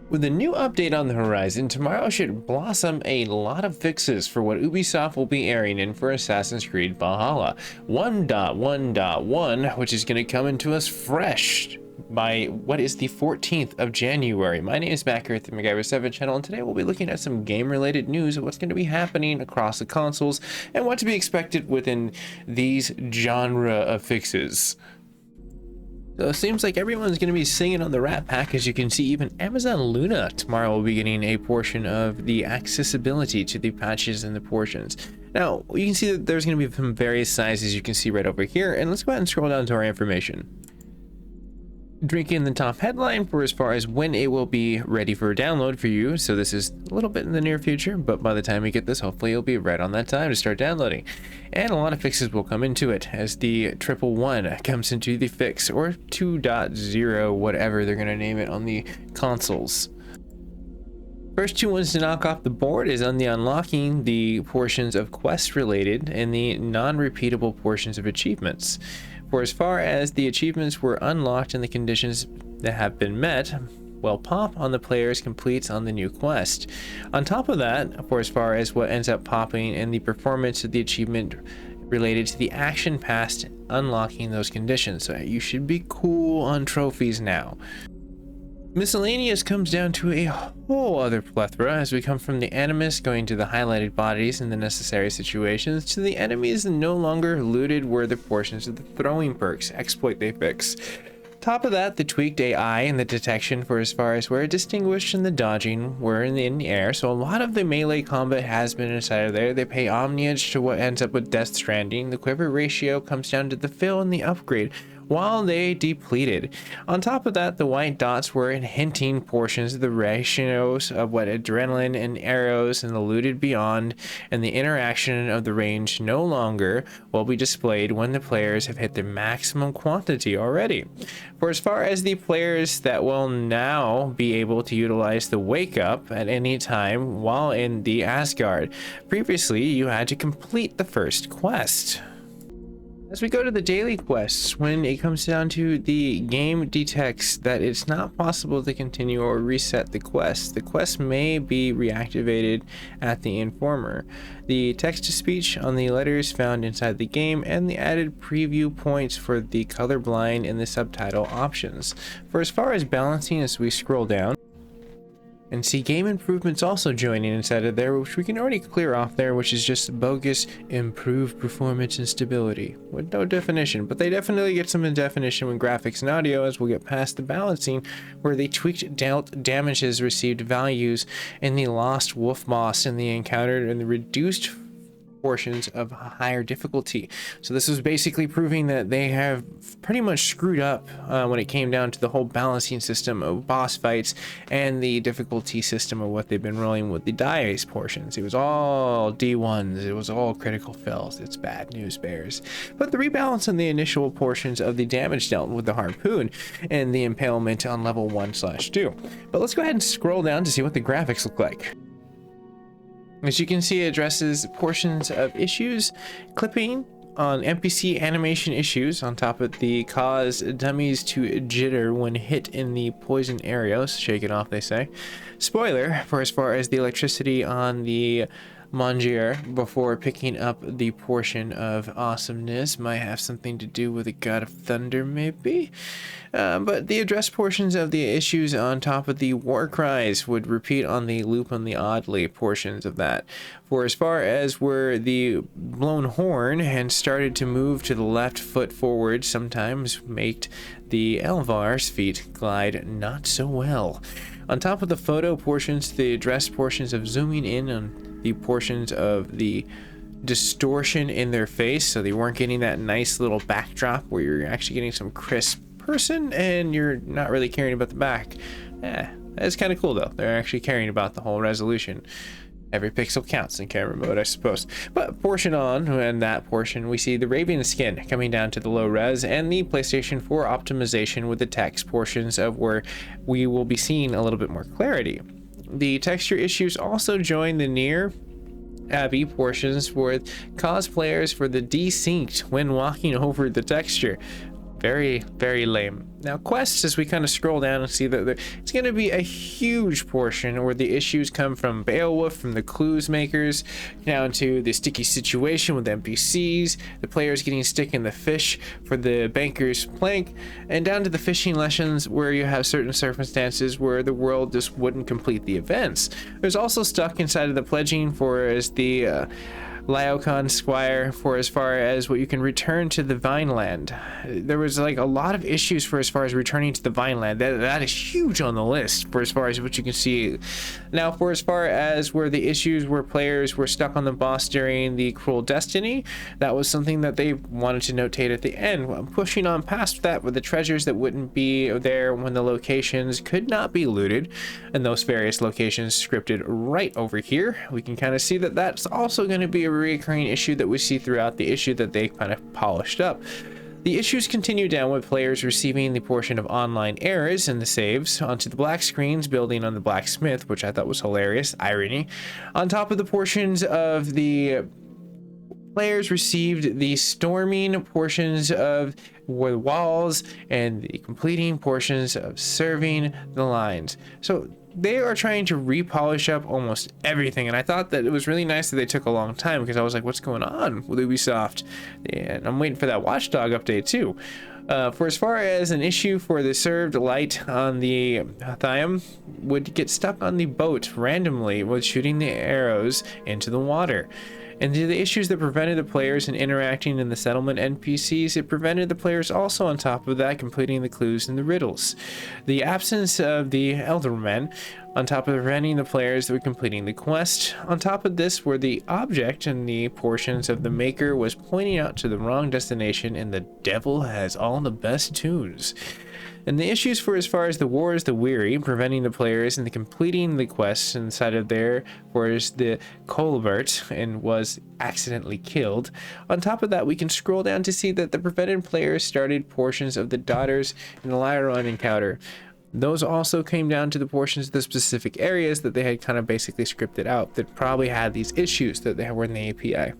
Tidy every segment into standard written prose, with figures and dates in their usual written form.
With a new update on the horizon, tomorrow should blossom a lot of fixes for what Ubisoft will be airing in for Assassin's Creed Valhalla 1.1.1, which is going to come into us fresh by what is the 14th of January. My name is Matt here at the MacGyver7 channel, and today we'll be looking at some game-related news of what's going to be happening across the consoles and what to be expected within these genre of fixes. So it seems like everyone's going to be singing on the Rat Pack. As you can see, even Amazon Luna tomorrow will be getting a portion of the accessibility to the patches and the portions. Now, you can see that there's going to be some various sizes you can see right over here, and let's go ahead and scroll down to our information. Drinking the top headline for as far as when it will be ready for download for you. So this is a little bit in the near future, but by the time we get this, hopefully it'll be right on that time to start downloading. And a lot of fixes will come into it as the 1.1 comes into the fix, or 2.0, whatever they're going to name it on the consoles. First two ones to knock off the board is on the unlocking the portions of quest related and the non-repeatable portions of achievements. For as far as the achievements were unlocked and the conditions that have been met, will pop on the player's completes on the new quest. On top of that, for as far as what ends up popping and the performance of the achievement related to the action past unlocking those conditions. So you should be cool on trophies now. Miscellaneous comes down to a whole other plethora as we come from the animus going to the highlighted bodies in the necessary situations to the enemies no longer looted were the portions of the throwing perks exploit they fix. Top of that, the tweaked AI and the detection for as far as where distinguished and the dodging were in the air, so a lot of the melee combat has been inside of there. They pay omniage to what ends up with Death Stranding. The quiver ratio comes down to the fill and the upgrade while they depleted. On top of that, the white dots were hinting portions of the ratios of what adrenaline and arrows and the looted beyond and the interaction of the range no longer will be displayed when the players have hit their maximum quantity already. For as far as the players that will now be able to utilize the wake up at any time while in the Asgard, previously you had to complete the first quest. As we go to the daily quests, when it comes down to the game detects that it's not possible to continue or reset the quest may be reactivated at the informer. The text-to-speech on the letters found inside the game and the added preview points for the colorblind and the subtitle options. For as far as balancing, as we scroll down, and see game improvements also joining inside of there, which we can already clear off there, which is just bogus improved performance and stability with no definition, but they definitely get some definition with graphics and audio as we'll get past the balancing where they tweaked dealt damages received values in the lost wolf moss and the encountered and the reduced portions of higher difficulty. So this was basically proving that they have pretty much screwed up when it came down to the whole balancing system of boss fights and the difficulty system of what they've been rolling with the dice portions. It was all D1s, it was all critical fails. It's bad news bears. But the rebalance on the initial portions of the damage dealt with the harpoon and the impalement on level 1/2. But let's go ahead and scroll down to see what the graphics look like. As you can see, it addresses portions of issues, clipping on NPC animation issues on top of the cause dummies to jitter when hit in the poison areas. Shake it off, they say. Spoiler, for as far as the electricity on the Mangier before picking up the portion of awesomeness might have something to do with the God of Thunder, maybe? But the address portions of the issues on top of the war cries would repeat on the loop on the oddly portions of that. For as far as where the blown horn and started to move to the left foot forward sometimes made the Elvar's feet glide not so well. On top of the photo portions, the address portions of zooming in on the portions of the distortion in their face, so they weren't getting that nice little backdrop where you're actually getting some crisp person and you're not really caring about the back. That's kind of cool though. They're actually caring about the whole resolution. Every pixel counts in camera mode, I suppose. But portion on, and that portion, we see the Raven skin coming down to the low res and the PlayStation 4 optimization with the text portions of where we will be seeing a little bit more clarity. The texture issues also join the near Abbey portions with cosplayers for the desynced when walking over the texture. Very, very lame. Now, quests, as we kind of scroll down and see that it's going to be a huge portion where the issues come from Beowulf, from the clues makers, down to the sticky situation with NPCs, the players getting stuck in the fish for the banker's plank, and down to the fishing lessons where you have certain circumstances where the world just wouldn't complete the events. There's also stuck inside of the pledging for as the Laocoon Squire for as far as what you can return to the Vineland. There was like a lot of issues for as far as returning to the Vineland. That is huge on the list for as far as what you can see. Now, for as far as where the issues where players were stuck on the boss during the Cruel Destiny, that was something that they wanted to notate at the end. Well, pushing on past that with the treasures that wouldn't be there when the locations could not be looted, and those various locations scripted right over here. We can kind of see that that's also going to be a recurring issue that we see throughout the issue that they kind of polished up. The issues continue down with players receiving the portion of online errors in the saves onto the black screens building on the blacksmith, which I thought was hilarious irony. On top of the portions of the players received the storming portions of the walls and the completing portions of serving the lines. So they are trying to repolish up almost everything, and I thought that it was really nice that they took a long time, because I was like, what's going on with Ubisoft? And I'm waiting for that Watchdog update too. For as far as an issue for the served light on the Thiam would get stuck on the boat randomly with shooting the arrows into the water. And the issues that prevented the players in interacting in the settlement NPCs, it prevented the players also on top of that completing the clues and the riddles. The absence of the Eldermen, on top of preventing the players that were completing the quest. On top of this were the object and the portions of the maker was pointing out to the wrong destination, and the devil has all the best tunes. And the issues for as far as the War is the Weary, preventing the players in the completing the quests inside of there, whereas the Colbert and was accidentally killed. On top of that, we can scroll down to see that the prevented players started portions of the Daughters in the Lyron encounter. Those also came down to the portions of the specific areas that they had kind of basically scripted out that probably had these issues that they were in the API.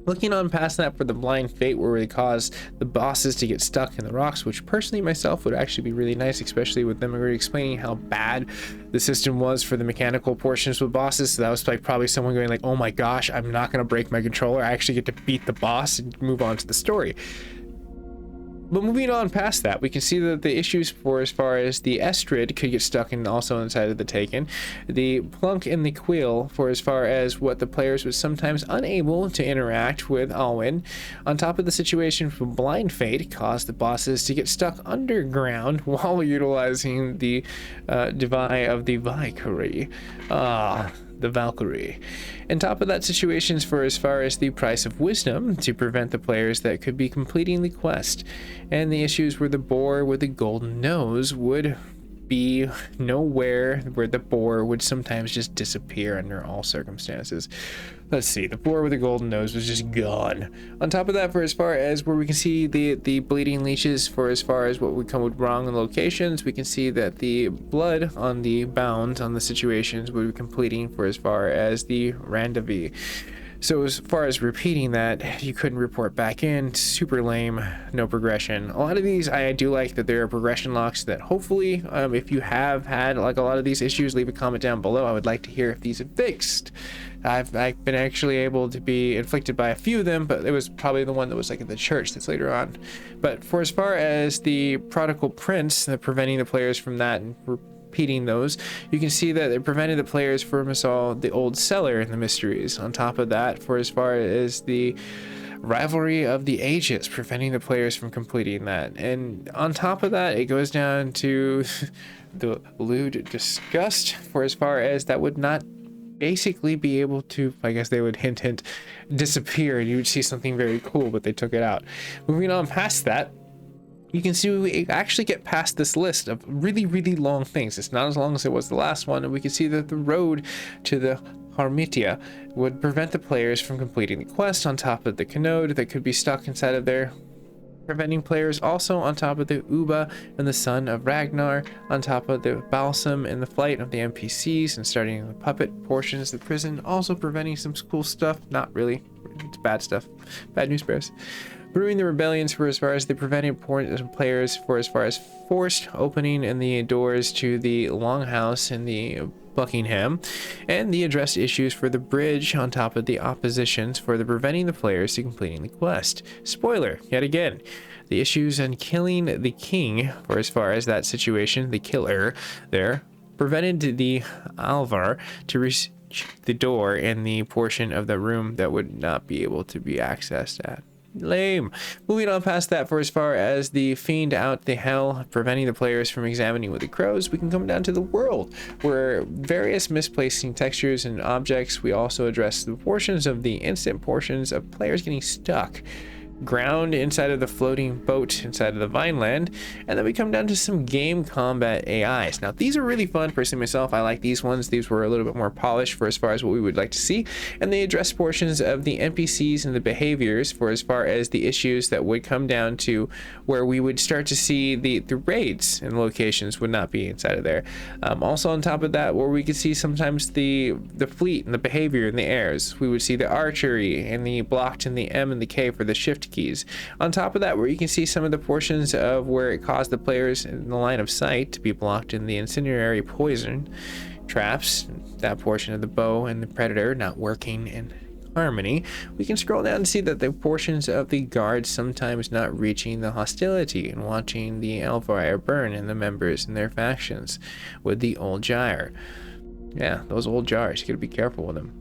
Looking on past that for the blind fate where they caused the bosses to get stuck in the rocks, which personally myself would actually be really nice, especially with them already explaining how bad the system was for the mechanical portions with bosses. So that was like probably someone going like, oh my gosh, I'm not going to break my controller. I actually get to beat the boss and move on to the story. But moving on past that, we can see that the issues for as far as the Estrid could get stuck in also inside of the Taken, the Plunk and the Quill for as far as what the players was sometimes unable to interact with Alwyn. On top of the situation from Blind Fate caused the bosses to get stuck underground while utilizing the Devi of the Valkyrie. The Valkyrie. On top of that, situations for as far as the price of wisdom to prevent the players that could be completing the quest, and the issues where the boar with the golden nose would be nowhere, where the boar would sometimes just disappear under all circumstances. Let's see, the boar with the golden nose was just gone. On top of that, for as far as where we can see the bleeding leeches, for as far as what would come with wrong in locations, we can see that the blood on the bound on the situations would be completing for as far as the rendezvous. So as far as repeating that, you couldn't report back in. Super lame, no progression. A lot of these, I do like that there are progression locks that hopefully, if you have had like a lot of these issues, leave a comment down below. I would like to hear if these are fixed. I've been actually able to be inflicted by a few of them, but it was probably the one that was like in the church that's later on. But for as far as the Prodigal Prince, preventing the players from that and repeating those, you can see that it prevented the players from us all the old cellar in the mysteries. On top of that, for as far as the Rivalry of the Ages, preventing the players from completing that. And on top of that, it goes down to the lewd disgust for as far as that would not basically be able to, I guess they would hint disappear, and you would see something very cool, but they took it out. Moving on past that, you can see we actually get past this list of really, really long things. It's not as long as it was the last one, and we can see that the road to the Harmitia would prevent the players from completing the quest on top of the Canode that could be stuck inside of there, preventing players also on top of the Uba and the Son of Ragnar, on top of the Balsam and the flight of the NPCs, and starting the puppet portions of the prison, also preventing some cool stuff. Not really, it's bad stuff, bad news bears. brewing the rebellions for as far as the preventing players for as far as forced opening in the doors to the Longhouse in the Buckingham, and the addressed issues for the bridge on top of the oppositions for the preventing the players to completing the quest. Spoiler, yet again, the issues on killing the king for as far as that situation, the killer there, prevented the Alvar to reach the door in the portion of the room that would not be able to be accessed at. Lame. Moving on past that, for as far as the fiend out the hell, preventing the players from examining with the crows, we can come down to the world, where various misplacing textures and objects. We also address the portions of the instant portions of players getting stuck, ground inside of the floating boat inside of the Vineland, and then we come down to some game combat AIs. Now these are really fun. Personally myself, I like these ones. These were a little bit more polished for as far as what we would like to see, and they address portions of the NPCs and the behaviors for as far as the issues that would come down to where we would start to see the raids and locations would not be inside of there. Also on top of that, where we could see sometimes the fleet and the behavior in the airs, we would see the archery and the blocked in the M and the K for the shift keys. On top of that, where you can see some of the portions of where it caused the players in the line of sight to be blocked in the incendiary poison traps, that portion of the bow and the predator not working in harmony. We can scroll down and see that the portions of the guards sometimes not reaching the hostility and watching the Elfire burn and the members in their factions with the old gyre. Yeah, those old gyres, you gotta be careful with them.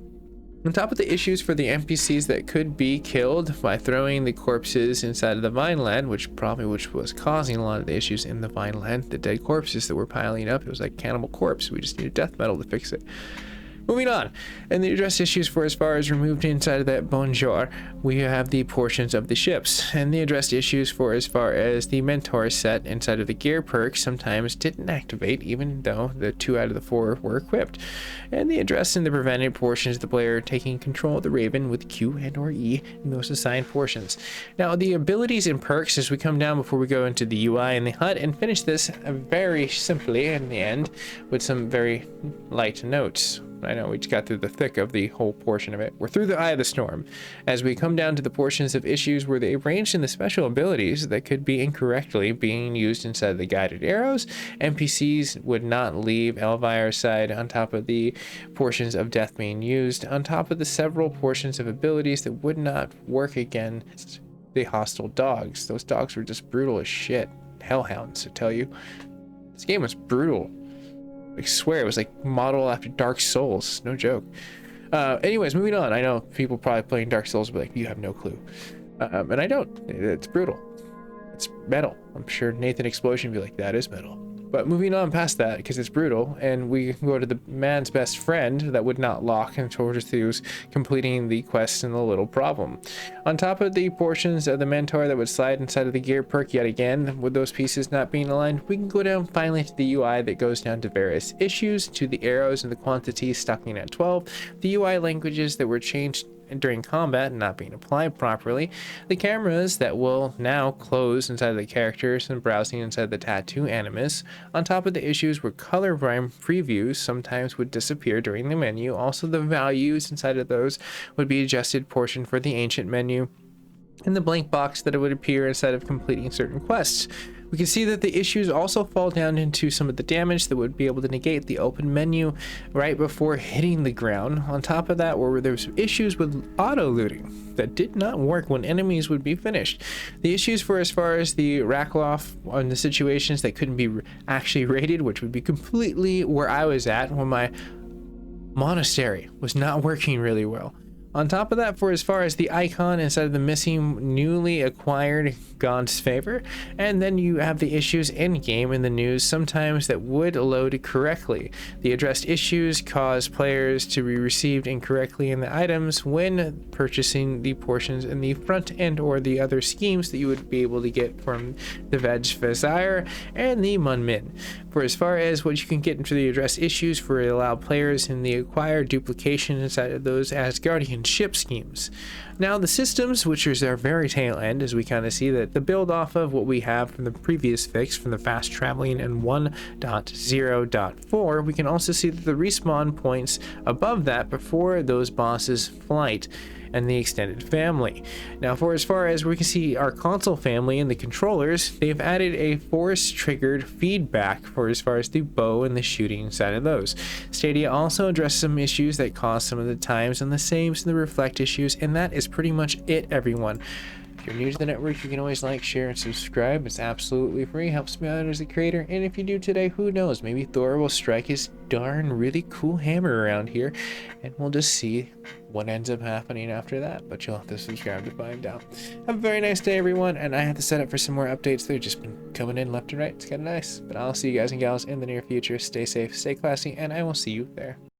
On top of the issues for the NPCs that could be killed by throwing the corpses inside of the Vineland, which was causing a lot of the issues in the Vineland, the dead corpses that were piling up. It was like Cannibal Corpse. We just needed death metal to fix it. Moving on, and the address issues for as far as removed inside of that bonjour, we have the portions of the ships, and the addressed issues for as far as the mentor set inside of the gear perk sometimes didn't activate, even though the 2 out of the 4 were equipped, and the address in the prevented portions of the player taking control of the Raven with Q and or E in those assigned portions. Now the abilities and perks as we come down before we go into the UI and the HUD and finish this very simply in the end with some very light notes. I know we just got through the thick of the whole portion of it. We're through the eye of the storm as we come down to the portions of issues where they arranged in the special abilities that could be incorrectly being used inside the guided arrows. NPCs would not leave Elvire's side on top of the portions of death being used, on top of the several portions of abilities that would not work against the hostile dogs. Those dogs were just brutal as shit. Hellhounds, I tell you. This game was brutal. I swear it was like model after Dark Souls, no joke. Anyways, moving on. I know people probably playing Dark Souls will be like, you have no clue. And I don't. It's brutal. It's metal. I'm sure Nathan Explosion would be like, that is metal. But moving on past that, because it's brutal, and we go to the man's best friend that would not lock and towards through completing the quest and the little problem. On top of the portions of the mentor that would slide inside of the gear perk yet again, with those pieces not being aligned, we can go down finally to the UI that goes down to various issues, to the arrows and the quantity stocking at 12, the UI languages that were changed during combat and not being applied properly, the cameras that will now close inside of the characters and browsing inside the tattoo animus, on top of the issues where color rhyme previews sometimes would disappear during the menu. Also the values inside of those would be adjusted portion for the ancient menu, and the blank box that it would appear instead of completing certain quests. We can see that the issues also fall down into some of the damage that would be able to negate the open menu right before hitting the ground. On top of that, where there's issues with auto looting that did not work when enemies would be finished. The issues for as far as the Rackloff on the situations that couldn't be actually raided, which would be completely where I was at when my monastery was not working really well. On top of that, for as far as the icon inside of the missing newly acquired God's favor, and then you have the issues in game in the news sometimes that would load correctly. The addressed issues cause players to be received incorrectly in the items when purchasing the portions in the front end or the other schemes that you would be able to get from the Veg Fazire and the Munmin. For as far as what you can get into the addressed issues for allow players in the acquired duplication inside of those Asgardian ship schemes. Now the systems, which is our very tail end, as we kind of see that the build off of what we have from the previous fix from the fast traveling in 1.0.4, we can also see that the respawn points above that before those bosses flight and the extended family. Now, for as far as we can see our console family and the controllers, they've added a force triggered feedback for as far as the bow and the shooting side of those. Stadia also addressed some issues that caused some of the times and the saves and the reflect issues, and that is pretty much it, everyone. If you're new to the network, you can always like, share, and subscribe. It's absolutely free, helps me out as a creator, and if you do today, who knows, maybe Thor will strike his darn really cool hammer around here, and we'll just see what ends up happening after that, but you'll have to subscribe to find out. Have a very nice day, everyone, and I have to set up for some more updates. They've just been coming in left and right. It's kind of nice, but I'll see you guys and gals in the near future. Stay safe, stay classy, and I will see you there.